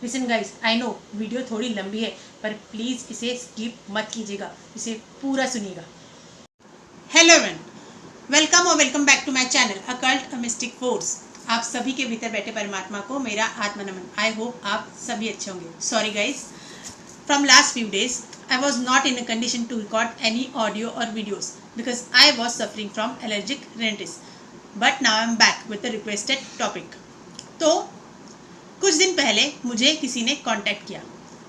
Listen guys, I know video थोड़ी लंबी है, पर प्लीज़ इसे स्किप मत कीजिएगा, इसे पूरा सुनिएगा। Hello everyone, welcome back to my channel occult mystic force. आप सभी के भीतर बैठे परमात्मा को मेरा आत्मा नमन। आई होप आप सभी अच्छे होंगे। Sorry guys, from last few days I was not in a condition to record any audio or videos because I was suffering from allergic rhinitis. But now I am back with the requested topic. तो कुछ दिन पहले मुझे किसी ने contact किया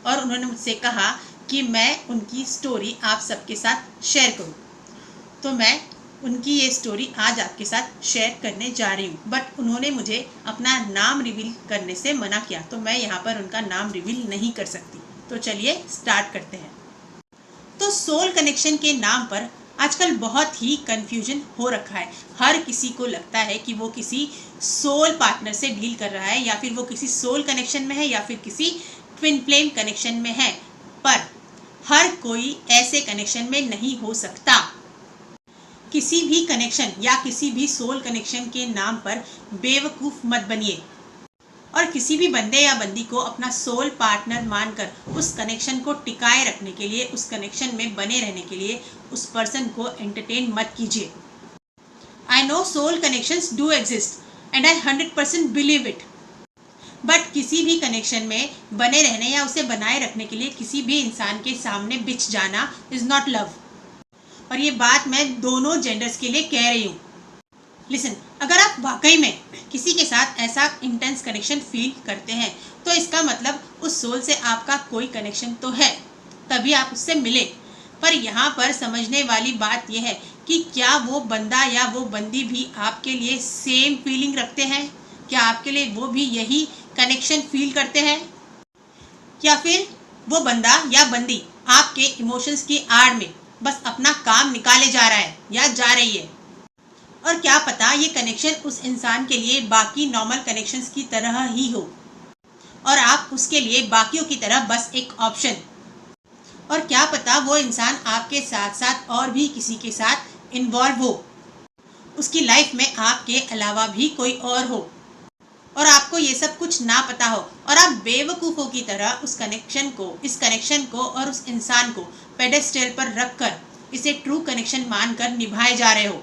और उन्होंने मुझसे कहा कि मैं उनकी स्टोरी आप सबके साथ शेयर करूं। तो मैं उनकी ये स्टोरी आज आपके साथ शेयर करने जा रही हूँ, बट उन्होंने मुझे अपना नाम रिवील करने से मना किया, तो मैं यहाँ पर उनका नाम रिवील नहीं कर सकती। तो चलिए स्टार्ट करते हैं। तो सोल कनेक्शन के नाम पर आजकल बहुत ही कंफ्यूजन हो रखा है। हर किसी को लगता है कि वो किसी सोल पार्टनर से डील कर रहा है, या फिर वो किसी सोल कनेक्शन में है, या फिर किसी ट्विन फ्लेम कनेक्शन में है। पर हर कोई ऐसे कनेक्शन में नहीं हो सकता। किसी भी कनेक्शन या किसी भी सोल कनेक्शन के नाम पर बेवकूफ मत बनिए और किसी भी बंदे या बंदी को अपना सोल पार्टनर मानकर उस कनेक्शन को टिकाए रखने के लिए, उस कनेक्शन में बने रहने के लिए उस पर्सन को एंटरटेन मत कीजिए। I know soul connections do exist and I 100% believe it, but किसी भी कनेक्शन में बने रहने या उसे बनाए रखने के लिए किसी भी इंसान के सामने बिछ जाना इज नॉट लव। और ये बात मैं दोनों जेंडर्स के लिए कह रही हूँ। लिसन, अगर आप वाकई में किसी के साथ ऐसा इंटेंस कनेक्शन फील करते हैं तो इसका मतलब उस सोल से आपका कोई कनेक्शन तो है, तभी आप उससे मिले। पर यहाँ पर समझने वाली बात यह है कि क्या वो बंदा या वो बंदी भी आपके लिए सेम फीलिंग रखते हैं? क्या आपके लिए वो भी यही कनेक्शन फील करते हैं, या फिर वो बंदा या बंदी आपके इमोशंस की आड़ में बस अपना काम निकाले जा रहा है या जा रही है? और क्या पता ये कनेक्शन उस इंसान के लिए बाकी नॉर्मल कनेक्शंस की तरह ही हो और आप उसके लिए बाकियों की तरह बस एक ऑप्शन। और क्या पता वो इंसान आपके साथ साथ और भी किसी के साथ इन्वॉल्व हो, उसकी लाइफ में आपके अलावा भी कोई और हो और आपको ये सब कुछ ना पता हो, और आप बेवकूफ़ों की तरह इस कनेक्शन को और उस इंसान को पेडेस्टल पर रखकर इसे ट्रू कनेक्शन मानकर निभाए जा रहे हो,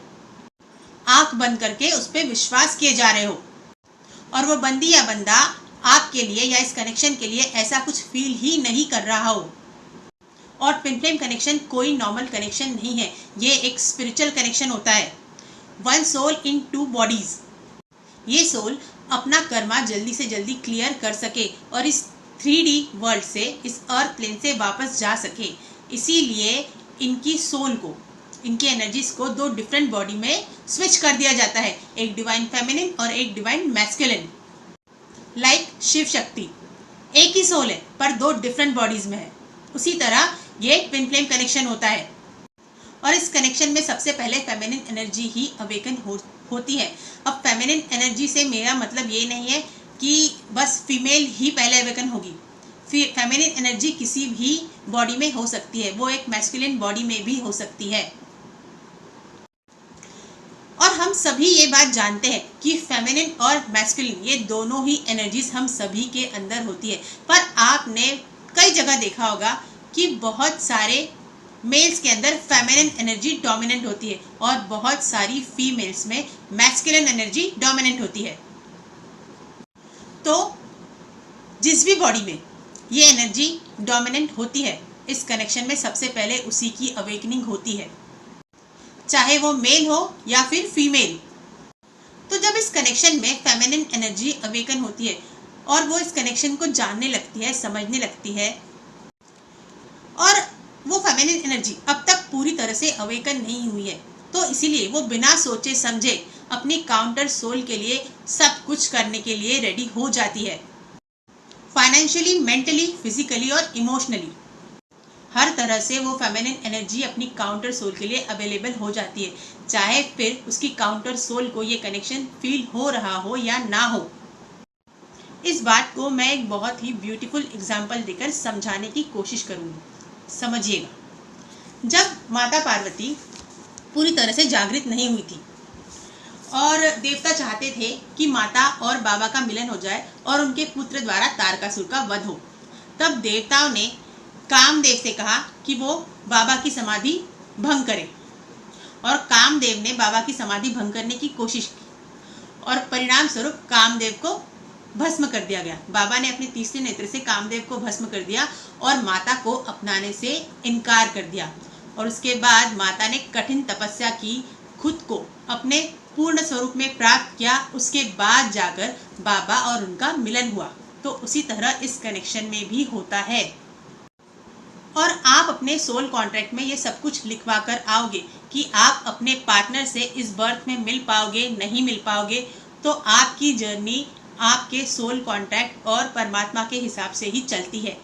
आंख बंद करके उस पर विश्वास किए जा रहे हो, और वो बंदी या बंदा आपके लिए या इस कनेक्शन के लिए ऐसा कुछ फील ही नहीं कर रहा हो। और ट्विन फ्लेम कनेक्शन कोई नॉर्मल कनेक्शन नहीं है, ये एक स्पिरिचुअल कनेक्शन होता है। One soul in two bodies. ये सोल अपना कर्मा जल्दी से जल्दी क्लियर कर सके और इस 3D वर्ल्ड से, इस अर्थ प्लेन से वापस जा सके। इसीलिए इनकी सोल को, इनकी एनर्जीज को दो डिफरेंट बॉडी में स्विच कर दिया जाता है, एक डिवाइन फेमिनिन और एक divine masculine. Like Shiv Shakti एक ही सोल है पर दो डिफरेंट बॉडीज में है, उसी तरह ये ट्विन फ्लेम कनेक्शन होता है। और इस कनेक्शन में सबसे पहले फेमिनिन एनर्जी ही अवेकन होती है। अब फेमिनिन एनर्जी से मेरा मतलब ये नहीं है कि बस फीमेल ही पहले अवेकन होगी। फेमिनिन एनर्जी किसी भी बॉडी में हो सकती है, वो एक मैस्कुलिन बॉडी में भी हो सकती है। और हम सभी ये बात जानते हैं कि फेमिनिन और मैस्कुलिन ये दोनों ही एनर्जीज हम सभी के अंदर होती है। पर आपने कई जगह देखा होगा कि बहुत सारे मेल्स के अंदर फेमिनिन एनर्जी डोमिनेंट होती है और बहुत सारी फीमेल्स में मैस्कुलिन एनर्जी डोमिनेंट होती है। तो जिस भी बॉडी में ये एनर्जी डोमिनेंट होती है, इस कनेक्शन में सबसे पहले उसी की अवेकनिंग होती है, चाहे वो मेल हो या फिर फीमेल। तो जब इस कनेक्शन में फेमिनिन एनर्जी अवेकन होती है और वो इस कनेक्शन को जानने लगती है, समझने लगती है, और वो फेमिनिन एनर्जी अब तक पूरी तरह से अवेकन नहीं हुई है, तो इसीलिए वो बिना सोचे समझे अपनी काउंटर सोल के लिए सब कुछ करने के लिए रेडी हो जाती है। फाइनेंशियली, मेंटली, फिजिकली और इमोशनली हर तरह से वो फेमिनिन एनर्जी अपनी काउंटर सोल के लिए अवेलेबल हो जाती है, चाहे फिर उसकी काउंटर सोल को ये कनेक्शन फील हो रहा हो या ना हो। इस बात को मैं एक बहुत ही ब्यूटीफुल एग्जाम्पल देकर समझाने की कोशिश करूंगी। समझिएगा, जब माता पार्वती पूरी तरह से जागृत नहीं हुई थी और देवता चाहते थे कि माता और बाबा का मिलन हो जाए और उनके पुत्र द्वारा तारकासुर का वध हो। तब देवताओं ने कामदेव से कहा कि वो बाबा की समाधि भंग करे, और कामदेव ने बाबा की समाधि भंग करने की कोशिश की और परिणाम स्वरूप कामदेव को भस्म कर दिया गया। बाबा ने अपने तीसरे नेत्र से कामदेव को भस्म कर दिया और माता को अपनाने से इनकार कर दिया। और उसके बाद माता ने कठिन तपस्या की, खुद को अपने पूर्ण स्वरूप में प्राप्त किया। उसके बाद जाकर बाबा और उनका मिलन हुआ। तो उसी तरह इस कनेक्शन में भी होता है। और आप अपने सोल कॉन्ट्रैक्ट में ये सब कुछ लिखवा कर आओगे कि आप अपने पार्टनर से इस बर्थ में मिल पाओगे, नहीं मिल पाओगे, तो आपकी जर्नी आपके सोल कॉन्ट्रैक्ट और परमात्मा के हिसाब से ही चलती है।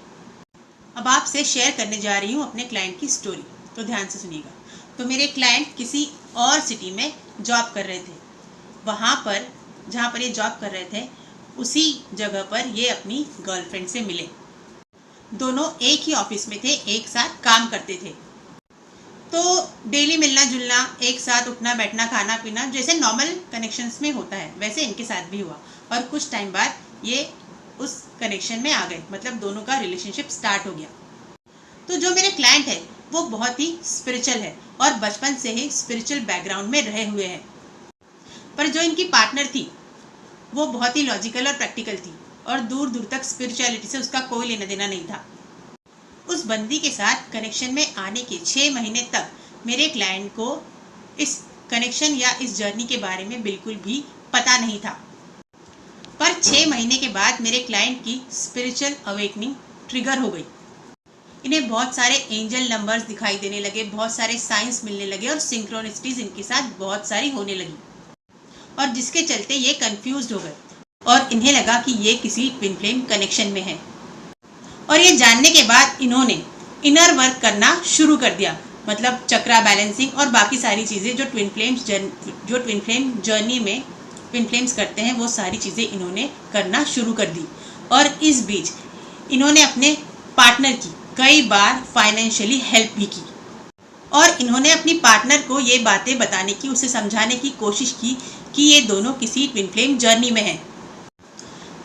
अब आपसे शेयर करने जा रही हूँ अपने क्लाइंट की स्टोरी, तो ध्यान से सुनिएगा। तो मेरे क्लाइंट किसी और सिटी में जॉब कर रहे थे। वहाँ पर जहाँ पर ये जॉब कर रहे थे उसी जगह पर ये अपनी गर्लफ्रेंड से मिले। दोनों एक ही ऑफिस में थे, एक साथ काम करते थे। तो डेली मिलना जुलना, एक साथ उठना बैठना, खाना पीना, जैसे नॉर्मल कनेक्शंस में होता है वैसे इनके साथ भी हुआ। और कुछ टाइम बाद ये उस कनेक्शन में आ गए, मतलब दोनों का रिलेशनशिप स्टार्ट हो गया। तो जो मेरे क्लाइंट है वो बहुत ही स्पिरिचुअल है और बचपन से ही स्पिरिचुअल बैकग्राउंड में रहे हुए हैं। पर जो इनकी पार्टनर थी वो बहुत ही लॉजिकल और प्रैक्टिकल थी और दूर दूर तक स्पिरिचुअलिटी से उसका कोई लेना देना नहीं था। उस बंदी के साथ कनेक्शन में आने के 6 महीने तक मेरे क्लाइंट को इस कनेक्शन या इस जर्नी के बारे में बिल्कुल भी पता नहीं था। पर 6 महीने के बाद मेरे क्लाइंट की स्पिरिचुअल अवेकनिंग ट्रिगर हो गई। इन्हें बहुत सारे एंजल नंबर्स दिखाई देने लगे, बहुत सारे साइंस मिलने लगे और सिंक्रोनिसिटीज इनके साथ बहुत सारी होने लगी, और जिसके चलते ये कंफ्यूज्ड हो गए और इन्हें लगा कि ये किसी ट्विन फ्लेम कनेक्शन में है। और ये जानने के बाद इन्होंने इनर वर्क करना शुरू कर दिया, मतलब चक्रा बैलेंसिंग और बाकी सारी चीज़ें जो ट्विन फ्लेम जर्नी में ट्विन फ्लेम्स करते हैं वो सारी चीज़ें इन्होंने करना शुरू कर दी। और इस बीच इन्होंने अपने पार्टनर की कई बार फाइनेंशियली हेल्प भी की और इन्होंने अपनी पार्टनर को ये बातें बताने की, उसे समझाने की कोशिश की कि ये दोनों किसी ट्विन फ्लेम जर्नी में हैं।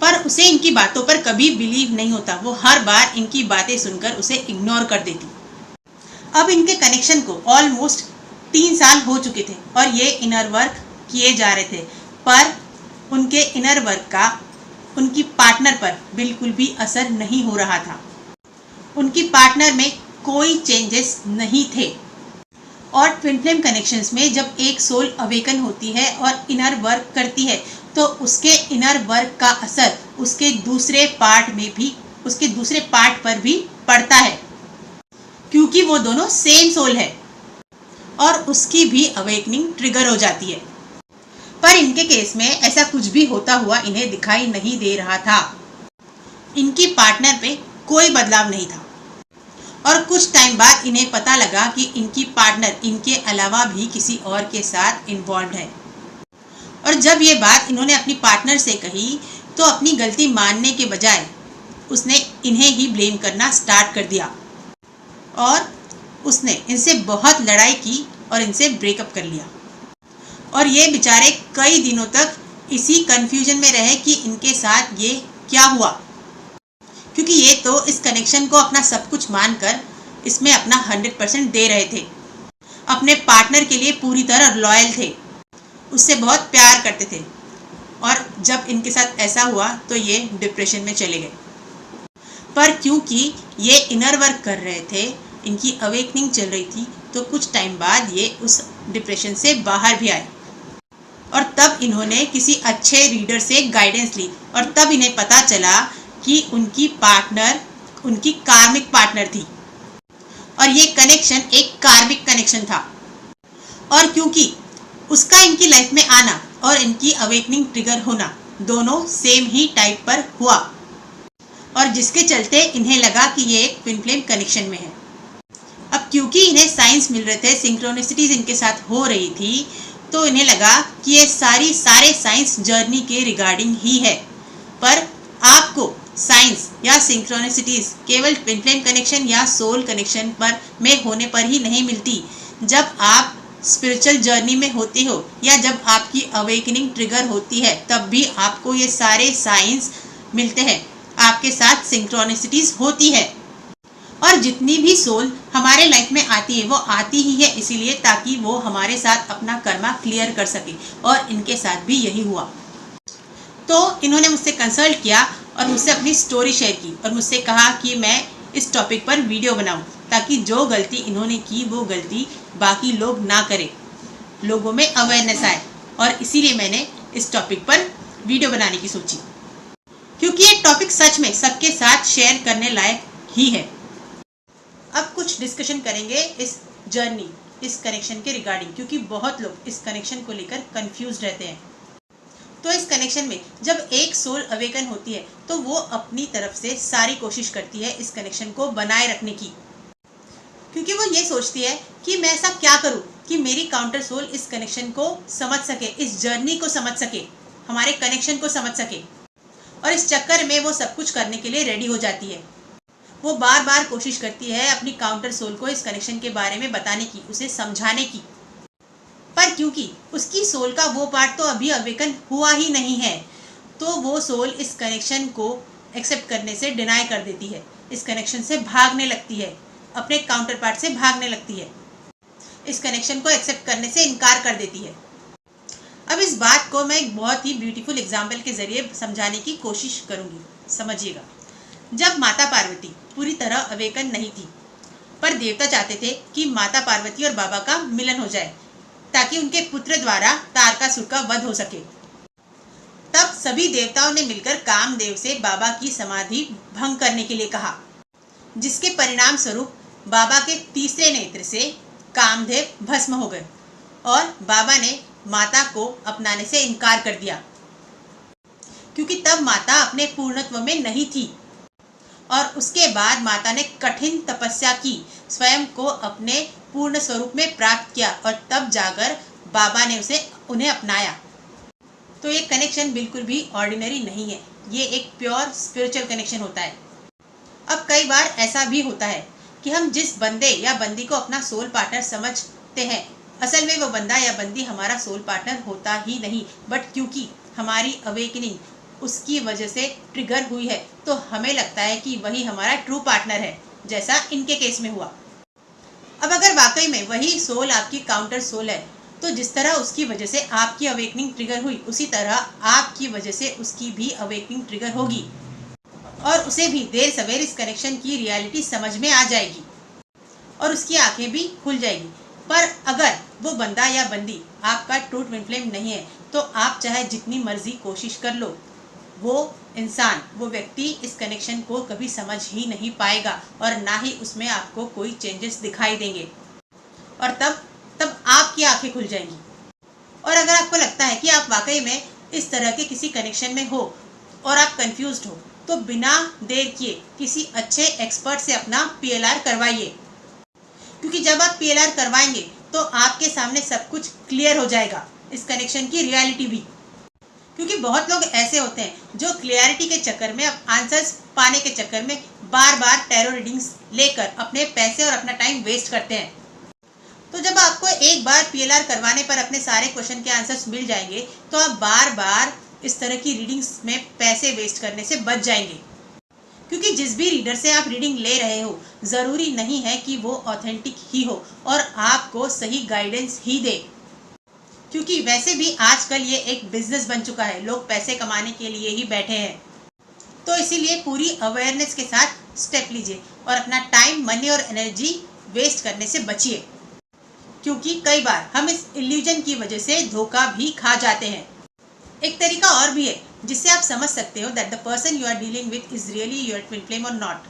पर उसे इनकी बातों पर कभी बिलीव नहीं होता। वो हर बार इनकी बातें सुनकर उसे इग्नोर कर देती। अब इनके कनेक्शन को ऑलमोस्ट 3 साल हो चुके थे और ये इनर वर्क किए जा रहे थे, पर उनके इनर वर्क का उनकी पार्टनर पर बिल्कुल भी असर नहीं हो रहा था। उनकी पार्टनर में कोई चेंजेस नहीं थे। और ट्विन फ्लेम कनेक्शंस में जब एक सोल अवेकन होती है और इनर वर्क करती है तो उसके इनर वर्क का असर उसके दूसरे पार्ट पर भी पड़ता है, क्योंकि वो दोनों सेम सोल है और उसकी भी अवेकनिंग ट्रिगर हो जाती है। पर इनके केस में ऐसा कुछ भी होता हुआ इन्हें दिखाई नहीं दे रहा था। इनकी पार्टनर पे कोई बदलाव नहीं था और कुछ टाइम बाद इन्हें पता लगा कि इनकी पार्टनर इनके अलावा भी किसी और के साथ इन्वॉल्व है। और जब ये बात इन्होंने अपनी पार्टनर से कही तो अपनी गलती मानने के बजाय उसने इन्हें ही ब्लेम करना स्टार्ट कर दिया और उसने इनसे बहुत लड़ाई की और इनसे ब्रेकअप कर लिया। और ये बेचारे कई दिनों तक इसी कंफ्यूजन में रहे कि इनके साथ ये क्या हुआ, क्योंकि ये तो इस कनेक्शन को अपना सब कुछ मानकर इसमें अपना 100% दे रहे थे। अपने पार्टनर के लिए पूरी तरह लॉयल थे, उससे बहुत प्यार करते थे। और जब इनके साथ ऐसा हुआ तो ये डिप्रेशन में चले गए। पर क्योंकि ये इनर वर्क कर रहे थे, इनकी अवेकनिंग चल रही थी, तो कुछ टाइम बाद ये उस डिप्रेशन से बाहर भी आए। और तब इन्होंने किसी अच्छे रीडर से गाइडेंस ली और तब इन्हें पता चला कि उनकी पार्टनर उनकी कार्मिक पार्टनर थी और ये कनेक्शन एक कार्मिक कनेक्शन था। और क्योंकि उसका इनकी लाइफ में आना और इनकी अवेकनिंग ट्रिगर होना दोनों सेम ही टाइप पर हुआ, और जिसके चलते इन्हें लगा कि ये एक ट्विन फ्लेम कनेक्शन में है। अब क्योंकि इन्हें साइंस मिल रहे थे, सिंक्रोनिसिटीज इनके साथ हो रही थी, तो इन्हें लगा कि ये सारे साइंस जर्नी के रिगार्डिंग ही है। पर आपको साइंस या सिंक्रोनिसिटीज केवल ट्विन फ्लेम कनेक्शन या सोल कनेक्शन पर में होने पर ही नहीं मिलती। जब आप स्पिरिचुअल जर्नी में होते हो या जब आपकी अवेकनिंग ट्रिगर होती है, तब भी आपको ये सारे साइंस मिलते हैं, आपके साथ सिंक्रोनिसिटीज होती है। और जितनी भी सोल हमारे लाइफ में आती है वो आती ही है इसीलिए ताकि वो हमारे साथ अपना कर्मा क्लियर कर सके, और इनके साथ भी यही हुआ। तो इन्होंने मुझसे कंसल्ट किया और मुझसे अपनी स्टोरी शेयर की और मुझसे कहा कि मैं इस टॉपिक पर वीडियो बनाऊं ताकि जो गलती इन्होंने की वो गलती बाकी लोग ना करें, लोगों में अवेयरनेस आए। और इसीलिए मैंने इस टॉपिक पर वीडियो बनाने की सोची, क्योंकि ये टॉपिक सच में सबके साथ शेयर करने लायक ही है। अब कुछ डिस्कशन करेंगे इस जर्नी, इस कनेक्शन के रिगार्डिंग, क्योंकि बहुत लोग इस कनेक्शन को लेकर कंफ्यूज रहते हैं। तो इस कनेक्शन में जब एक सोल अवेकन होती है तो वो अपनी तरफ से सारी कोशिश करती है इस कनेक्शन को बनाए रखने की, क्योंकि वो ये सोचती है कि मैं ऐसा क्या करूं कि मेरी काउंटर सोल इस कनेक्शन को समझ सके, इस जर्नी को समझ सके, हमारे कनेक्शन को समझ सके। और इस चक्कर में वो सब कुछ करने के लिए रेडी हो जाती है। वो बार बार कोशिश करती है अपनी काउंटर सोल को इस कनेक्शन के बारे में बताने की, उसे समझाने की, पर क्योंकि उसकी सोल का वो पार्ट तो अभी अवेकन हुआ ही नहीं है, तो वो सोल इस कनेक्शन को एक्सेप्ट करने से डिनाई कर देती है, इस कनेक्शन से भागने लगती है, अपने काउंटर पार्ट से भागने लगती है, इस कनेक्शन को एक्सेप्ट करने से इनकार कर देती है। अब इस बात को मैं एक बहुत ही ब्यूटीफुल एग्जाम्पल के जरिए समझाने की कोशिश करूंगी। समझिएगा, जब माता पार्वती पूरी तरह अवेकन नहीं थी, पर देवता चाहते थे कि माता पार्वती और बाबा का मिलन हो जाए ताकि उनके पुत्र द्वारा तारकासुर का वध हो सके। तब सभी देवताओं ने मिलकर कामदेव से बाबा की समाधि भंग करने के लिए कहा, जिसके परिणाम स्वरूप बाबा के तीसरे नेत्र से कामदेव भस्म हो गए और बाबा ने माता को अपनाने से इनकार कर दिया, क्योंकि तब माता अपने पूर्णत्व में नहीं थी। और उसके बाद माता ने कठिन तपस्या की, स्वयं को अपने पूर्ण स्वरूप में प्राप्त किया और तब जाकर बाबा ने उन्हें अपनाया। तो ये कनेक्शन बिल्कुल भी ऑर्डिनरी नहीं है, ये एक प्योर स्पिरिचुअल कनेक्शन होता है। अब कई बार ऐसा भी होता है कि हम जिस बंदे या बंदी को अपना सोल पार्टनर समझते हैं, असल में वो बंदा या बंदी हमारा सोल पार्टनर होता ही नहीं, बट क्योंकि हमारी अवेकनिंग उसकी वजह से ट्रिगर हुई है तो हमें लगता है कि वही हमारा ट्रू पार्टनर है, जैसा इनके केस में हुआ। अब अगर वाकई में वही सोल आपकी काउंटर सोल है, तो जिस तरह उसकी वजह से आपकी अवेकनिंग ट्रिगर हुई, उसी तरह आपकी वजह से उसकी भी अवेकनिंग ट्रिगर होगी और उसे भी देर सवेर इस कनेक्शन की रियलिटी समझ में आ जाएगी और उसकी आंखें भी खुल जाएगी। पर अगर वो बंदा या बंदी आपका ट्रू ट्विन फ्लेम नहीं है, तो आप चाहे जितनी मर्जी कोशिश कर लो, वो इंसान, वो व्यक्ति इस कनेक्शन को कभी समझ ही नहीं पाएगा और ना ही उसमें आपको कोई चेंजेस दिखाई देंगे, और तब आपकी आंखें खुल जाएंगी। और अगर आपको लगता है कि आप वाकई में इस तरह के किसी कनेक्शन में हो और आप कंफ्यूज्ड हो, तो बिना देर किए किसी अच्छे एक्सपर्ट से अपना PLR करवाइए, क्योंकि जब आप PLR करवाएंगे तो आपके सामने सब कुछ क्लियर हो जाएगा, इस कनेक्शन की रियलिटी भी। क्योंकि बहुत लोग ऐसे होते हैं जो क्लियरिटी के चक्कर में, आंसर्स पाने के चक्कर में बार बार टैरो रीडिंग्स लेकर अपने पैसे और अपना टाइम वेस्ट करते हैं। तो जब आपको एक बार PLR करवाने पर अपने सारे क्वेश्चन के आंसर्स मिल जाएंगे, तो आप बार बार इस तरह की रीडिंग्स में पैसे वेस्ट करने से बच जाएंगे। क्योंकि जिस भी रीडर से आप रीडिंग ले रहे हो, ज़रूरी नहीं है कि वो ऑथेंटिक ही हो और आपको सही गाइडेंस ही दे, क्योंकि वैसे भी आजकल ये एक बिजनेस बन चुका है, लोग पैसे कमाने के लिए ही बैठे हैं। तो इसीलिए पूरी अवेयरनेस के साथ स्टेप लीजिए और अपना टाइम, मनी और एनर्जी वेस्ट करने से बचिए, क्योंकि कई बार हम इस इल्यूजन की वजह से धोखा भी खा जाते हैं। एक तरीका और भी है जिससे आप समझ सकते हो that the person you are dealing with is really your twin flame और नॉट।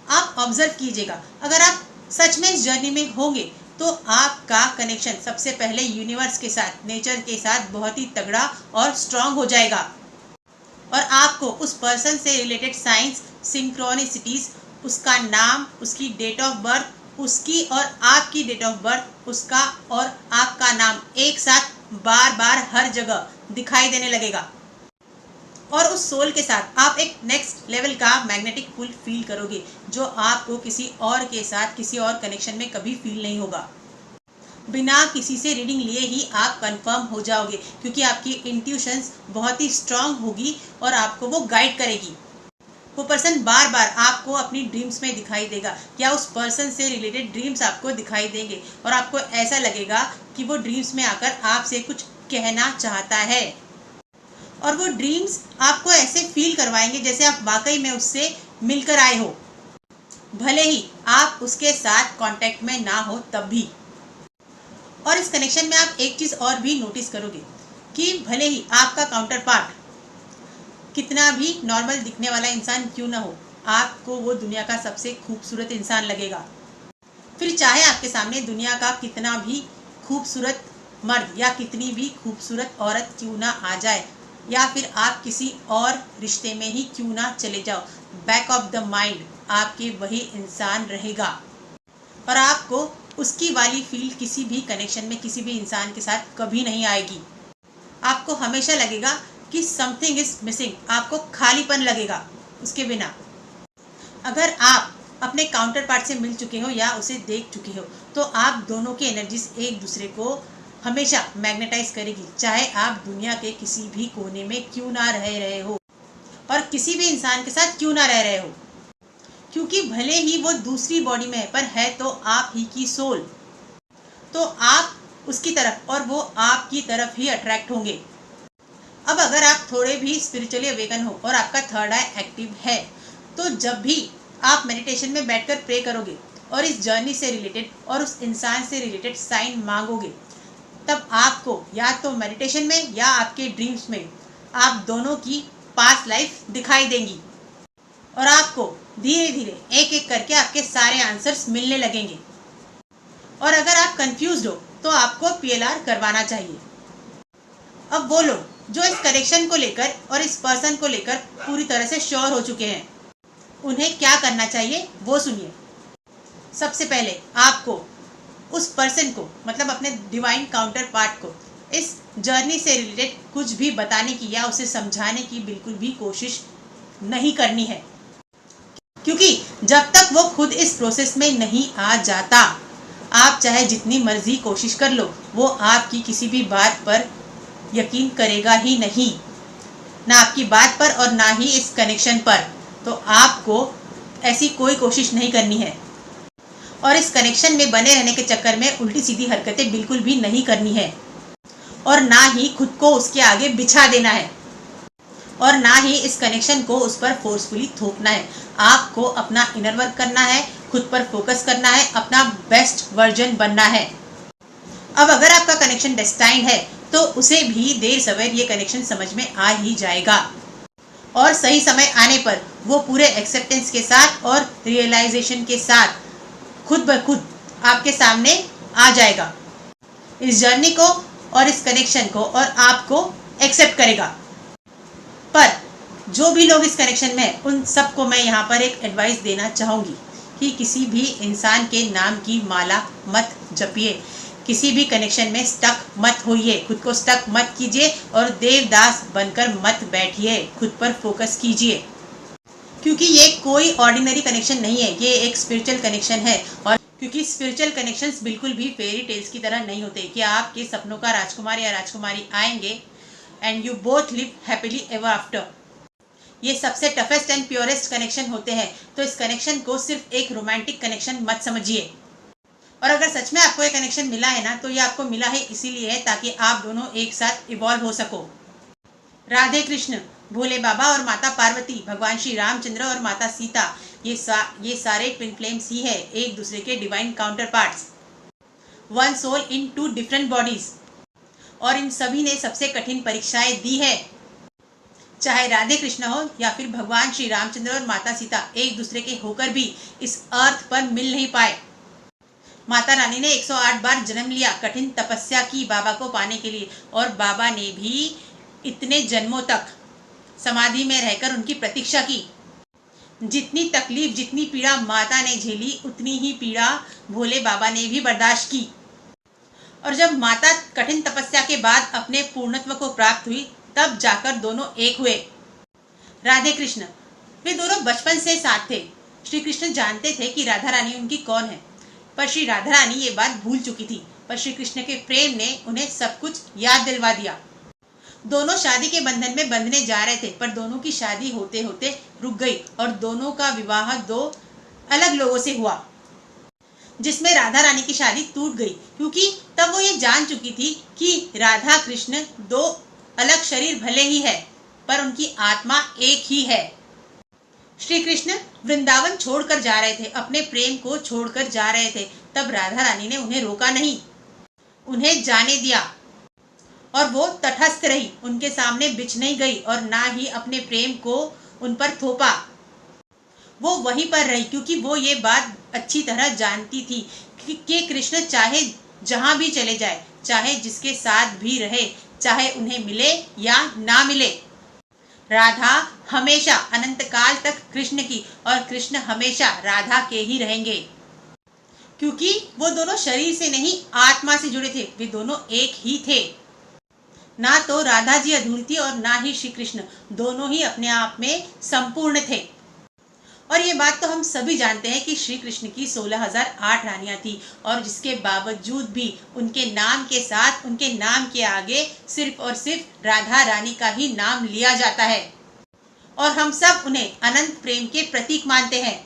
आप ऑब्जर्व कीजिएगा, अगर आप सच में इस जर्नी में होंगे तो आपका कनेक्शन सबसे पहले यूनिवर्स के साथ, नेचर के साथ बहुत ही तगड़ा और स्ट्रांग हो जाएगा और आपको उस पर्सन से रिलेटेड साइंस, सिंक्रोनिसिटीज, उसका नाम, उसकी डेट ऑफ बर्थ, उसकी और आपकी डेट ऑफ बर्थ, उसका और आपका नाम एक साथ बार बार हर जगह दिखाई देने लगेगा और उस सोल के साथ आप एक नेक्स्ट लेवल का मैग्नेटिक पुल फील करोगे, जो आपको किसी और के साथ, किसी और कनेक्शन में कभी फील नहीं होगा। बिना किसी से रीडिंग लिए ही आप कंफर्म हो जाओगे, क्योंकि आपकी इंट्यूशंस बहुत ही स्ट्रांग होगी और आपको वो गाइड करेगी। वो पर्सन बार बार आपको अपनी ड्रीम्स में दिखाई देगा, या उस पर्सन से रिलेटेड ड्रीम्स आपको दिखाई देंगे और आपको ऐसा लगेगा कि वो ड्रीम्स में आकर आपसे कुछ कहना चाहता है। और वो ड्रीम्स आपको ऐसे फील करवाएंगे जैसे आप वाकई में उससे मिलकर आए हो, भले ही आप उसके साथ कांटेक्ट में ना हो तब भी। और इस कनेक्शन में आप एक चीज़ और भी नोटिस करोगे कि भले ही आपका काउंटर पार्ट कितना भी नॉर्मल दिखने वाला इंसान क्यों ना हो, आपको वो दुनिया का सबसे खूबसूरत इंसान लगेगा। फिर चाहे आपके सामने दुनिया का कितना भी खूबसूरत मर्द या कितनी भी खूबसूरत औरत क्यों ना आ जाए, या फिर आप किसी और रिश्ते में ही क्यों ना चले जाओ, बैक ऑफ द माइंड आपके वही इंसान रहेगा। और आपको उसकी वाली फील किसी भी कनेक्शन में किसी भी इंसान के साथ कभी नहीं आएगी। आपको हमेशा लगेगा कि समथिंग इज मिसिंग, आपको खालीपन लगेगा उसके बिना। अगर आप अपने काउंटर पार्ट से मिल चुके हो या उसे देख चुके हो, तो आप दोनों की एनर्जीज एक दूसरे को हमेशा मैग्नेटाइज करेगी, चाहे आप दुनिया के किसी भी कोने में क्यों ना रह रहे हो और किसी भी इंसान के साथ क्यों ना रह रहे हो। क्योंकि भले ही वो दूसरी बॉडी में है, पर है तो आप ही की सोल। तो आप उसकी तरफ और वो आपकी तरफ ही अट्रैक्ट होंगे। अब अगर आप थोड़े भी स्पिरिचुअली अवेकन हो और आपका थर्ड आई एक्टिव है, तो जब भी आप मेडिटेशन में बैठकर प्रे करोगे और इस जर्नी से रिलेटेड और उस इंसान से रिलेटेड साइन मांगोगे, तब आपको या तो मेडिटेशन में या आपके ड्रीम्स में आप दोनों की पास्ट लाइफ दिखाई देंगी और आपको धीरे धीरे एक एक करके आपके सारे आंसर्स मिलने लगेंगे। और अगर आप कंफ्यूज्ड हो तो आपको पीएलआर करवाना चाहिए। अब वो लोग जो इस कनेक्शन को लेकर और इस पर्सन को लेकर पूरी तरह से श्योर हो चुके हैं, उन्हें क्या करना चाहिए वो सुनिए। सबसे पहले आपको उस पर्सन को, मतलब अपने डिवाइन काउंटर पार्ट को, इस जर्नी से रिलेटेड कुछ भी बताने की या उसे समझाने की बिल्कुल भी कोशिश नहीं करनी है, क्योंकि जब तक वो खुद इस प्रोसेस में नहीं आ जाता, आप चाहे जितनी मर्जी कोशिश कर लो, वो आपकी किसी भी बात पर यकीन करेगा ही नहीं, ना आपकी बात पर और ना ही इस कनेक्शन पर। तो आपको ऐसी कोई कोशिश नहीं करनी है और इस कनेक्शन में बने रहने के चक्कर में उल्टी सीधी हरकतें बिल्कुल भी नहीं करनी है, और ना ही खुद को उसके आगे बिछा देना है, और ना ही इस कनेक्शन को उस पर फोर्सफुली थोपना है। आपको अपना इनर वर्क करना है, खुद पर फोकस करना है, अपना बेस्ट वर्जन बनना है। अब अगर आपका कनेक्शन डेस्टाइन्ड है तो उसे भी देर सवेर ये कनेक्शन समझ में आ ही जाएगा, और सही समय आने पर वो पूरे एक्सेप्टेंस के साथ और रियलाइजेशन के साथ खुद ब खुद आपके सामने आ जाएगा, इस जर्नी को और इस कनेक्शन को, और आपको एक्सेप्ट करेगा। पर जो भी लोग इस कनेक्शन में हैं, उन सबको मैं यहाँ पर एक एडवाइस देना चाहूँगी कि किसी भी इंसान के नाम की माला मत जपिए, किसी भी कनेक्शन में स्टक मत होइए, खुद को स्टक मत कीजिए और देवदास बनकर मत बैठिए, खुद पर फोकस कीजिए। क्योंकि ये कोई ऑर्डिनरी कनेक्शन नहीं है, ये एक स्पिरिचुअल कनेक्शन है। और क्योंकि स्पिरिचुअल कनेक्शंस बिल्कुल भी फेरी टेल्स की तरह नहीं होते कि आपके सपनों का राजकुमार या राजकुमारी आएंगे and you both live happily ever after. ये सबसे टफेस्ट एंड प्योरेस्ट कनेक्शन होते हैं। तो इस कनेक्शन को सिर्फ एक रोमांटिक कनेक्शन मत समझिए। और अगर सच में आपको ये कनेक्शन मिला है ना, तो ये आपको मिला है इसीलिए है ताकि आप दोनों एक साथ इवॉल्व हो सको। राधे कृष्ण, भोले बाबा और माता पार्वती, भगवान श्री रामचंद्र और माता सीता, ये सारे ट्विन फ्लेम्स ही है, एक दूसरे के divine counter parts, one soul in two different bodies. और इन सभी ने सबसे कठिन परीक्षाएं दी है। चाहे राधे कृष्ण हो या फिर भगवान श्री रामचंद्र और माता सीता एक दूसरे के होकर भी इस अर्थ पर मिल नहीं पाए। माता रानी ने 108 बार जन्म लिया, कठिन तपस्या की बाबा को पाने के लिए, और बाबा ने भी इतने जन्मों तक समाधि में रहकर उनकी प्रतीक्षा की। जितनी तकलीफ, जितनी पीड़ा माता ने झेली, उतनी ही पीड़ा भोले बाबा ने भी बर्दाश्त की। और जब माता कठिन तपस्या के बाद अपने पूर्णत्व को प्राप्त हुई, तब जाकर दोनों एक हुए। राधे कृष्ण, वे दोनों बचपन से साथ थे। श्री कृष्ण जानते थे कि राधा रानी उनकी कौन है, पर श्री राधा रानी ये बात भूल चुकी थी। पर श्री कृष्ण के प्रेम ने उन्हें सब कुछ याद दिलवा दिया। दोनों शादी के बंधन में बंधने जा रहे थे, पर दोनों की शादी होते होते रुक गई और दोनों का विवाह दो अलग लोगों से हुआ, जिसमें राधा रानी की शादी टूट गई, क्योंकि तब वो ये जान चुकी थी कि राधा कृष्ण दो अलग शरीर भले ही है, पर उनकी आत्मा एक ही है। श्री कृष्ण वृंदावन छोड़कर जा रहे थे, अपने प्रेम को छोड़कर जा रहे थे। तब राधा रानी ने उन्हें रोका नहीं, उन्हें जाने दिया और वो तटस्थ रही, उनके सामने बिछ नहीं गई और ना ही अपने प्रेम को उन पर थोपा। वो वहीं पर रही, क्योंकि वो ये बात अच्छी तरह जानती थी कि कृष्ण चाहे जहां भी चले जाए, चाहे जिसके साथ भी रहे, चाहे उन्हें मिले या ना मिले, राधा हमेशा अनंत काल तक कृष्ण की और कृष्ण हमेशा राधा के ही रहेंगे, क्योंकि वो दोनों शरीर से नहीं आत्मा से जुड़े थे। वे दोनों एक ही थे। ना तो राधा जी अधूरी थी और ना ही श्री कृष्ण, दोनों ही अपने आप में संपूर्ण थे। और ये बात तो हम सभी जानते हैं कि श्री कृष्ण की 16,008 रानियां थी, और जिसके बावजूद भी उनके नाम के साथ, उनके नाम के आगे सिर्फ और सिर्फ राधा रानी का ही नाम लिया जाता है, और हम सब उन्हें अनंत प्रेम के प्रतीक मानते हैं।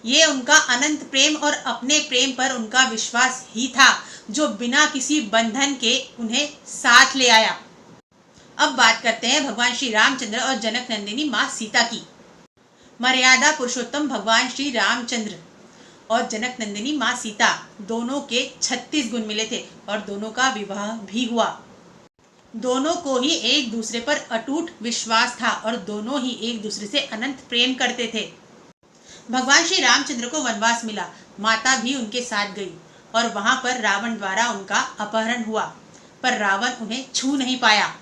ये उनका अनंत प्रेम और अपने प्रेम पर उनका विश्वास ही था जो बिना किसी बंधन के उन्हें साथ ले आया। अब बात करते हैं भगवान श्री रामचंद्र और जनक नंदिनी माँ सीता की। मर्यादा पुरुषोत्तम भगवान श्री रामचंद्र और जनक नंदिनी माँ सीता दोनों के 36 गुण मिले थे और दोनों का विवाह भी हुआ। दोनों को ही एक दूसरे पर अटूट विश्वास था और दोनों ही एक दूसरे से अनंत प्रेम करते थे। भगवान श्री रामचंद्र को वनवास मिला, माता भी उनके साथ गई और वहां पर रावण द्वारा उनका अपहरण हुआ, पर रावण उन्हें छू नहीं पाया।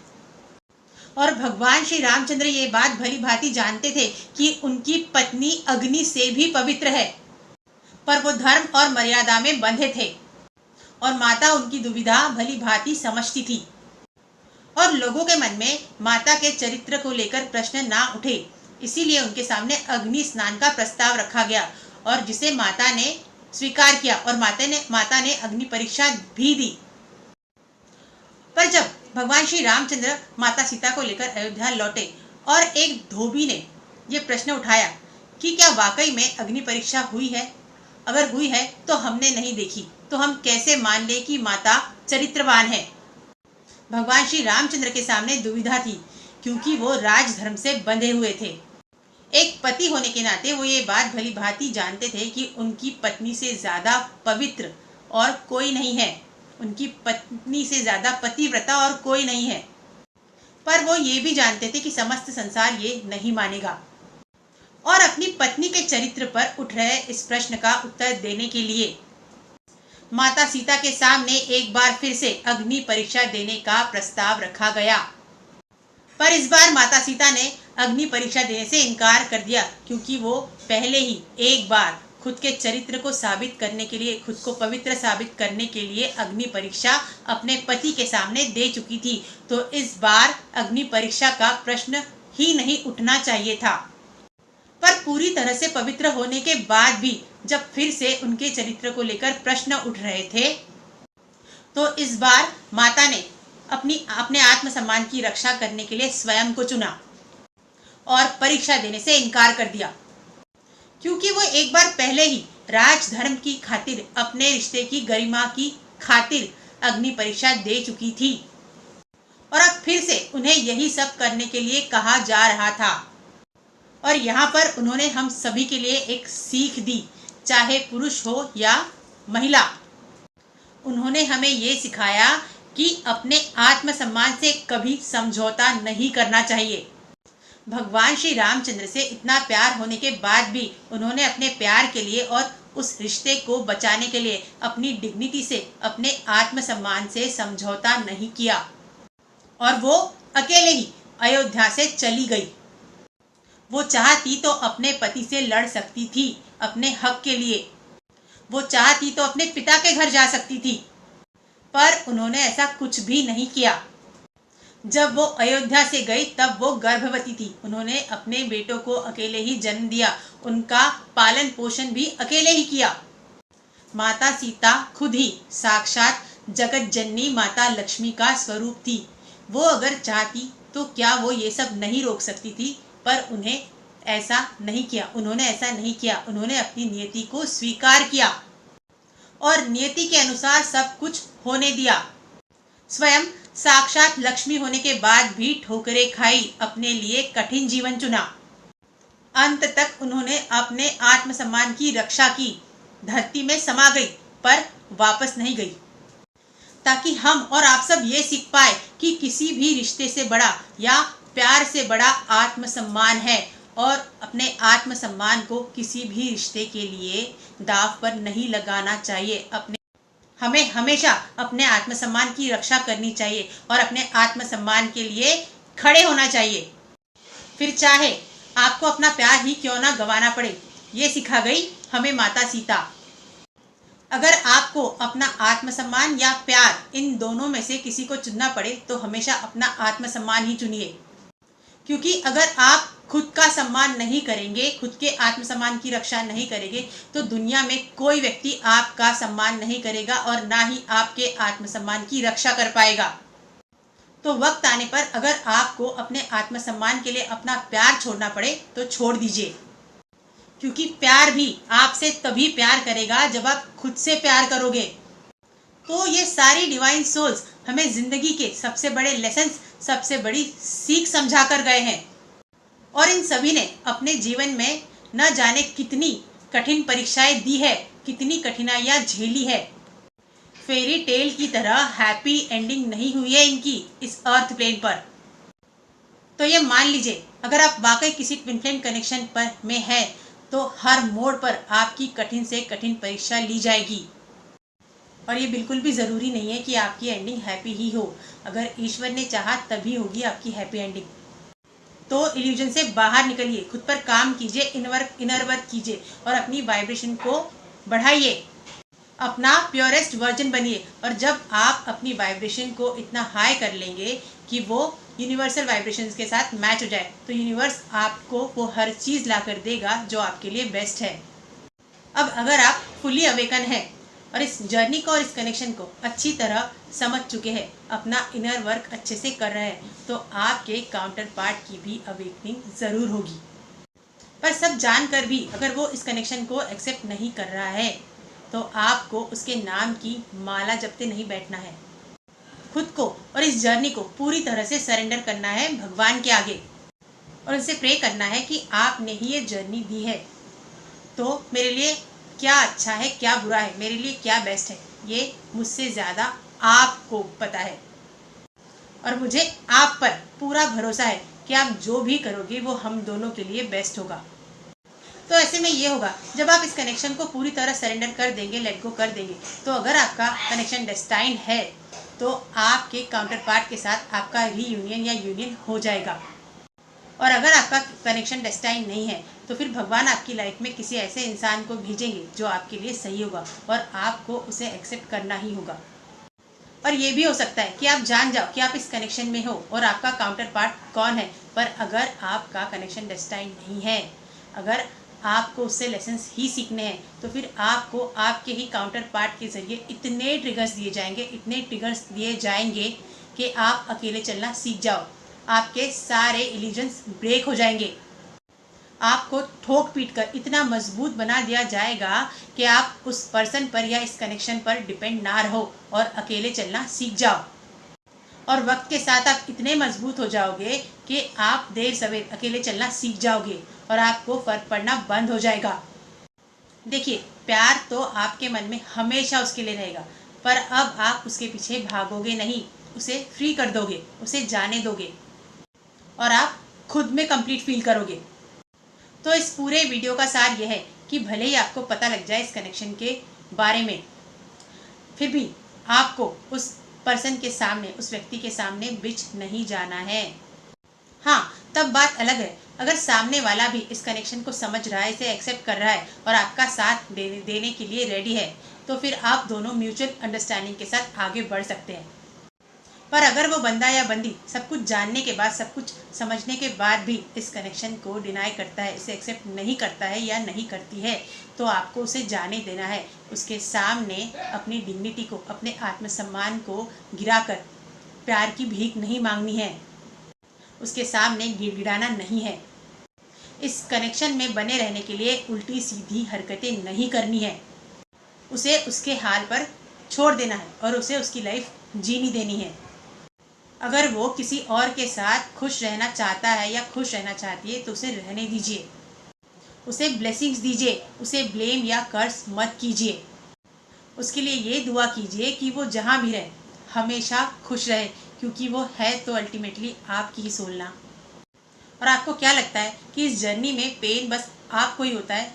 और भगवान श्री रामचंद्र ये बात भली भांति जानते थे कि उनकी पत्नी अग्नि से भी पवित्र है, पर वो धर्म और मर्यादा में बंधे थे और माता उनकी दुविधा भली भांति समझती थी। और लोगों के मन में माता के चरित्र को लेकर प्रश्न ना उठे, इसीलिए उनके सामने अग्नि स्नान का प्रस्ताव रखा गया और जिसे माता ने स्वीकार किया और माता ने अग्नि परीक्षा भी दी। पर जब भगवान श्री रामचंद्र माता सीता को लेकर अयोध्या लौटे और एक धोबी ने ये प्रश्न उठाया कि क्या वाकई में अग्नि परीक्षा हुई है, अगर हुई है तो हमने नहीं देखी, तो हम कैसे मान ले कि माता चरित्रवान है। भगवान श्री रामचंद्र के सामने दुविधा थी, क्योंकि वो राजधर्म से बंधे हुए थे। एक पति होने के नाते वो ये बात भली भांति जानते थे कि उनकी पत्नी से ज्यादा पवित्र और कोई नहीं है, उनकी पत्नी से ज्यादा पतिव्रता और कोई नहीं है। पर वो ये भी जानते थे कि समस्त संसार ये नहीं मानेगा और अपनी पत्नी के चरित्र पर उठ रहे इस प्रश्न का उत्तर देने के लिए माता सीता के सामने एक बार फिर से अग्नि परीक्षा देने का प्रस्ताव रखा गया। पर इस बार माता सीता ने अग्नि परीक्षा देने से इनकार कर दिया, क्योंकि वो पहले ही एक बार खुद के चरित्र को साबित करने के लिए, खुद को पवित्र साबित करने के लिए अग्नि परीक्षा अपने पति के सामने दे चुकी थी। तो इस बार अग्नि परीक्षा का प्रश्न ही नहीं उठना चाहिए था। पर पूरी तरह से पवित्र होने के बाद भी जब फिर से उनके चरित्र को लेकर प्रश्न उठ रहे थे, तो इस बार माता ने अपने आत्मसम्मान की रक्षा करने के लिए स्वयं को चुना और परीक्षा देने से इनकार कर दिया, क्योंकि वो एक बार पहले ही राजधर्म की खातिर, अपने रिश्ते की गरिमा की खातिर अग्नि परीक्षा दे चुकी थी और अब फिर से उन्हें यही सब करने के लिए कहा जा रहा था। और यहाँ पर उन्होंने हम सभी के लिए एक सीख दी, चाहे पुरुष हो या महिला। उन्होंने हमें ये सिखाया कि अपने आत्मसम्मान से कभी समझौता नहीं करना चाहिए। भगवान श्री रामचंद्र से इतना प्यार होने के बाद भी उन्होंने अपने प्यार के लिए और उस रिश्ते को बचाने के लिए अपनी डिग्निटी से, अपने आत्मसम्मान से समझौता नहीं किया और वो अकेले ही अयोध्या से चली गई। वो चाहती तो अपने पति से लड़ सकती थी अपने हक के लिए, वो चाहती तो अपने पिता के घर जा सकती थी, पर उन्होंने ऐसा कुछ भी नहीं किया। जब वो अयोध्या से गई तब वो गर्भवती थी, उन्होंने अपने बेटों को अकेले ही जन्म दिया, उनका पालन पोषण भी अकेले ही किया। माता सीता खुद ही साक्षात जगत जननी माता लक्ष्मी का स्वरूप थी। वो अगर चाहती तो क्या वो ये सब नहीं रोक सकती थी, पर उन्हें ऐसा नहीं किया। उन्होंने ऐसा नहीं किया। उन्होंने अपनी नियति को स्वीकार किया और नियति के अनुसार सब कुछ होने दिया। स्वयं साक्षात लक्ष्मी होने के बाद भी ठोकरें खाई, अपने लिए कठिन जीवन चुना। अंत तक उन्होंने अपने आत्मसम्मान की रक्षा की। धरती में समा गई पर वापस नहीं गई, ताकि हम और आप सब ये सीख पाए कि किसी भी रिश्ते से बड़ा या प्यार से बड़ा आत्मसम्मान है, और अपने आत्मसम्मान को किसी भी रिश्ते के लिए दांव पर नहीं लगाना चाहिए। हमें हमेशा अपने आत्मसम्मान की रक्षा करनी चाहिए और अपने आत्मसम्मान के लिए खड़े होना चाहिए, फिर चाहे आपको अपना प्यार ही क्यों ना गंवाना पड़े। ये सिखा गई हमें माता सीता। अगर आपको अपना आत्मसम्मान या प्यार, इन दोनों में से किसी को चुनना पड़े तो हमेशा अपना आत्मसम्मान ही चुनिए, क्योंकि अगर आप खुद का सम्मान नहीं करेंगे, खुद के आत्मसम्मान की रक्षा नहीं करेंगे, तो दुनिया में कोई व्यक्ति आपका सम्मान नहीं करेगा और ना ही आपके आत्मसम्मान की रक्षा कर पाएगा। तो वक्त आने पर अगर आपको अपने आत्मसम्मान के लिए अपना प्यार छोड़ना पड़े तो छोड़ दीजिए, क्योंकि प्यार भी आपसे तभी प्यार करेगा जब आप खुद से प्यार करोगे। तो ये सारी डिवाइन सोल्स हमें जिंदगी के सबसे बड़े लेसन्स, सबसे बड़ी सीख समझा कर गए हैं, और इन सभी ने अपने जीवन में न जाने कितनी कठिन परीक्षाएं दी है, कितनी कठिनाइयां झेली है। फेरी टेल की तरह हैप्पी एंडिंग नहीं हुई है इनकी इस अर्थ प्लेन पर। तो ये मान लीजिए, अगर आप वाकई किसी ट्विन फ्लेम कनेक्शन पर में है तो हर मोड़ पर आपकी कठिन से कठिन परीक्षा ली जाएगी, और ये बिल्कुल भी ज़रूरी नहीं है कि आपकी एंडिंग हैप्पी ही हो। अगर ईश्वर ने चाहा तभी होगी आपकी हैप्पी एंडिंग। तो इल्यूजन से बाहर निकलिए, खुद पर काम कीजिए, इनर वर्क कीजिए और अपनी वाइब्रेशन को बढ़ाइए, अपना प्योरेस्ट वर्जन बनिए। और जब आप अपनी वाइब्रेशन को इतना हाई कर लेंगे कि वो यूनिवर्सल वाइब्रेशंस के साथ मैच हो जाए, तो यूनिवर्स आपको वो हर चीज़ ला कर देगा जो आपके लिए बेस्ट है। अब अगर आप फुली अवेकन हैं और इस जर्नी को और इस कनेक्शन को अच्छी तरह समझ चुके हैं, अपना इनर वर्क अच्छे से कर रहे हैं, तो आपके काउंटर पार्ट की भी अवेकनिंग ज़रूर होगी। पर सब जानकर भी अगर वो इस कनेक्शन को एक्सेप्ट नहीं कर रहा है, तो आपको उसके नाम की माला जपते नहीं बैठना है। खुद को और इस जर्नी को पूरी तरह से सरेंडर करना है भगवान के आगे, और उनसे प्रे करना है कि आपने ही ये जर्नी दी है, तो मेरे लिए क्या अच्छा है, क्या बुरा है, मेरे लिए क्या बेस्ट है, ये मुझसे ज़्यादा आपको पता है। और मुझे आप पर पूरा भरोसा है कि आप जो भी करोगे वो हम दोनों के लिए बेस्ट होगा। तो ऐसे में ये होगा, जब आप इस कनेक्शन को पूरी तरह सरेंडर कर देंगे, लेट गो कर देंगे, तो अगर आपका कनेक्शन डेस्टाइन्ड है तो आपके काउंटर पार्ट के साथ आपका रीयूनियन या यूनियन हो जाएगा। और अगर आपका कनेक्शन डेस्टाइन्ड नहीं है तो फिर भगवान आपकी लाइफ में किसी ऐसे इंसान को भेजेंगे जो आपके लिए सही होगा, और आपको उसे एक्सेप्ट करना ही होगा। और ये भी हो सकता है कि आप जान जाओ कि आप इस कनेक्शन में हो और आपका काउंटर पार्ट कौन है, पर अगर आपका कनेक्शन डेस्टाइन्ड नहीं है, अगर आपको उससे लेसन्स ही सीखने हैं, तो फिर आपको आपके ही काउंटर पार्ट के ज़रिए इतने ट्रिगर्स दिए जाएंगे कि आप अकेले चलना सीख जाओ। आपके सारे इल्यूजन्स ब्रेक हो जाएंगे। आपको ठोक पीट कर इतना मजबूत बना दिया जाएगा कि आप उस पर्सन पर या इस कनेक्शन पर डिपेंड ना रहो और अकेले चलना सीख जाओ। और वक्त के साथ आप इतने मजबूत हो जाओगे कि आप देर सवेर अकेले चलना सीख जाओगे और आपको फर्क पड़ना बंद हो जाएगा। देखिए, प्यार तो आपके मन में हमेशा उसके लिए रहेगा, पर अब आप उसके पीछे भागोगे नहीं, उसे फ्री कर दोगे, उसे जाने दोगे और आप खुद में कंप्लीट फील करोगे। तो इस पूरे वीडियो का सार यह है कि भले ही आपको पता लग जाए इस कनेक्शन के बारे में, फिर भी आपको उस पर्सन के सामने, उस व्यक्ति के सामने बिच नहीं जाना है। हाँ, तब बात अलग है अगर सामने वाला भी इस कनेक्शन को समझ रहा है, इसे एक्सेप्ट कर रहा है और आपका साथ देने के लिए रेडी है, तो फिर आप दोनों म्यूचुअल अंडरस्टैंडिंग के साथ आगे बढ़ सकते हैं। पर अगर वो बंदा या बंदी सब कुछ जानने के बाद, सब कुछ समझने के बाद भी इस कनेक्शन को डिनाई करता है, इसे एक्सेप्ट नहीं करता है या नहीं करती है, तो आपको उसे जाने देना है। उसके सामने अपनी डिग्निटी को, अपने आत्मसम्मान को गिराकर प्यार की भीख नहीं मांगनी है, उसके सामने गिड़गिड़ाना नहीं है। इस कनेक्शन में बने रहने के लिए उल्टी सीधी हरकतें नहीं करनी है, उसे उसके हाल पर छोड़ देना है और उसे उसकी लाइफ जीनी देनी है। अगर वो किसी और के साथ खुश रहना चाहता है या खुश रहना चाहती है तो उसे रहने दीजिए, उसे ब्लेसिंग्स दीजिए, उसे ब्लेम या कर्स मत कीजिए। उसके लिए ये दुआ कीजिए कि वो जहाँ भी रहे हमेशा खुश रहे, क्योंकि वो है तो अल्टीमेटली आपकी ही सोलना। और आपको क्या लगता है कि इस जर्नी में पेन बस आपको ही होता है?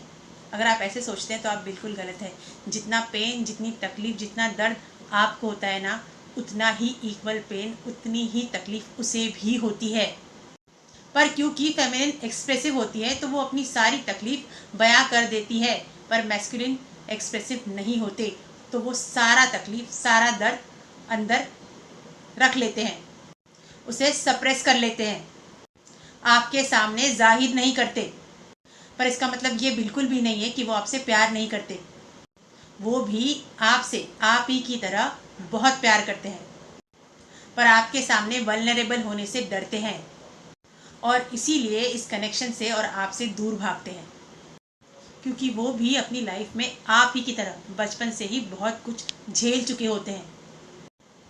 अगर आप ऐसे सोचते हैं तो आप बिल्कुल गलत है। जितना पेन, जितनी तकलीफ, जितना दर्द आपको होता है ना, उतना ही इक्वल पेन, उतनी ही तकलीफ उसे भी होती है। पर क्योंकि फेमिनिन एक्सप्रेसिव होती है तो वो अपनी सारी तकलीफ बयां कर देती है, पर मैस्कुलिन एक्सप्रेसिव नहीं होते तो वो सारा तकलीफ, सारा दर्द अंदर रख लेते हैं, उसे सप्रेस कर लेते हैं, आपके सामने जाहिर नहीं करते। पर इसका मतलब ये बिल्कुल भी नहीं है कि वो आपसे प्यार नहीं करते। वो भी आपसे, आप ही की तरह बहुत प्यार करते हैं, पर आपके सामने वल्नरेबल होने से डरते हैं और इसीलिए इस कनेक्शन से और आपसे दूर भागते हैं, क्योंकि वो भी अपनी लाइफ में आप ही की तरह बचपन से ही बहुत कुछ झेल चुके होते हैं।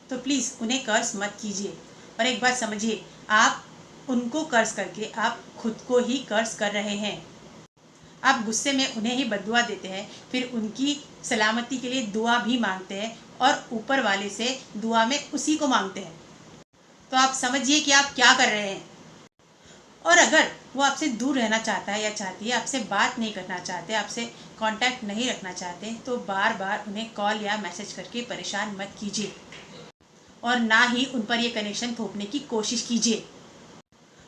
तो प्लीज़ उन्हें कर्ज मत कीजिए। और एक बात समझिए, आप उनको कर्ज करके आप खुद को ही कर्ज कर रहे हैं। आप गुस्से में उन्हें ही बद्दुआ देते हैं, फिर उनकी सलामती के लिए दुआ भी मांगते हैं और ऊपर वाले से दुआ में उसी को मांगते हैं। तो आप समझिए कि आप क्या कर रहे हैं। और अगर वो आपसे दूर रहना चाहता है या चाहती है, आपसे बात नहीं करना चाहते, आपसे कांटेक्ट नहीं रखना चाहते, तो बार बार उन्हें कॉल या मैसेज करके परेशान मत कीजिए और ना ही उन पर ये कनेक्शन थोपने की कोशिश कीजिए,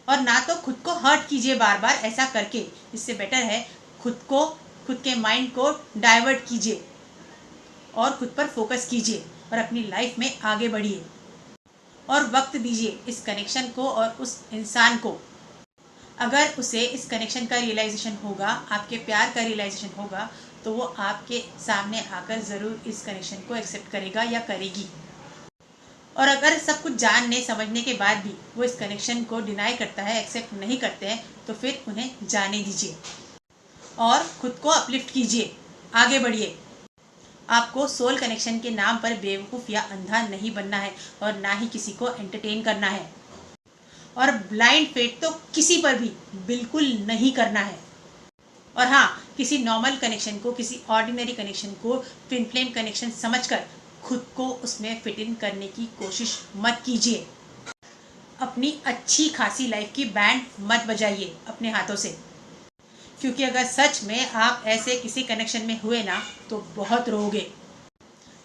और ना तो खुद को हर्ट कीजिए बार बार ऐसा करके। इससे बेटर है खुद के माइंड को डाइवर्ट कीजिए और खुद पर फोकस कीजिए और अपनी लाइफ में आगे बढ़िए और वक्त दीजिए इस कनेक्शन को और उस इंसान को। अगर उसे इस कनेक्शन का रियलाइजेशन होगा, आपके प्यार का रियलाइजेशन होगा, तो वो आपके सामने आकर ज़रूर इस कनेक्शन को एक्सेप्ट करेगा या करेगी। और अगर सब कुछ जानने समझने के बाद भी वो इस कनेक्शन को डिनाई करता है, एक्सेप्ट नहीं करते हैं, तो फिर उन्हें जाने दीजिए और खुद को अपलिफ्ट कीजिए, आगे बढ़िए। आपको सोल कनेक्शन के नाम पर बेवकूफ़ या अंधा नहीं बनना है और ना ही किसी को एंटरटेन करना है, और ब्लाइंड फेट तो किसी पर भी बिल्कुल नहीं करना है। और हाँ, किसी नॉर्मल कनेक्शन को, किसी ऑर्डिनरी कनेक्शन को ट्विन फ्लेम कनेक्शन समझकर खुद को उसमें फिट इन करने की कोशिश मत कीजिए। अपनी अच्छी खासी लाइफ की बैंड मत बजाइए अपने हाथों से, क्योंकि अगर सच में आप ऐसे किसी कनेक्शन में हुए ना तो बहुत रोओगे।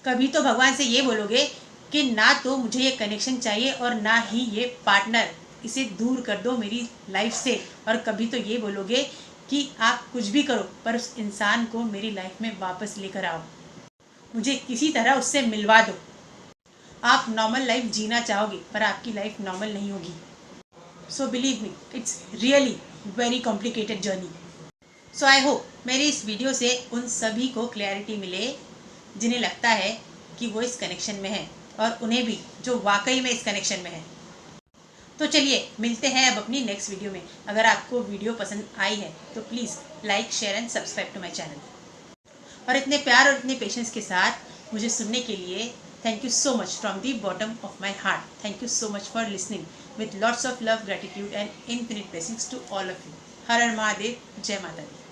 कभी तो भगवान से ये बोलोगे कि ना तो मुझे ये कनेक्शन चाहिए और ना ही ये पार्टनर, इसे दूर कर दो मेरी लाइफ से। और कभी तो ये बोलोगे कि आप कुछ भी करो पर उस इंसान को मेरी लाइफ में वापस लेकर आओ, मुझे किसी तरह उससे मिलवा दो। आप नॉर्मल लाइफ जीना चाहोगे पर आपकी लाइफ नॉर्मल नहीं होगी। So believe me, it's really very complicated journey. So I hope मेरी इस वीडियो से उन सभी को क्लैरिटी मिले जिन्हें लगता है कि वो इस कनेक्शन में है, और उन्हें भी जो वाकई में इस कनेक्शन में है। तो चलिए मिलते हैं अब अपनी नेक्स्ट वीडियो में। अगर आपको वीडियो पसंद आई है तो please like, share and subscribe to my channel. और इतने प्यार और इतने पेशेंस के साथ मुझे सुनने के लिए thank you so much from the bottom of my heart. Thank you so much for listening with lots of love, gratitude and infinite blessings to all of you. Har Har Mahadev, जय माता दी।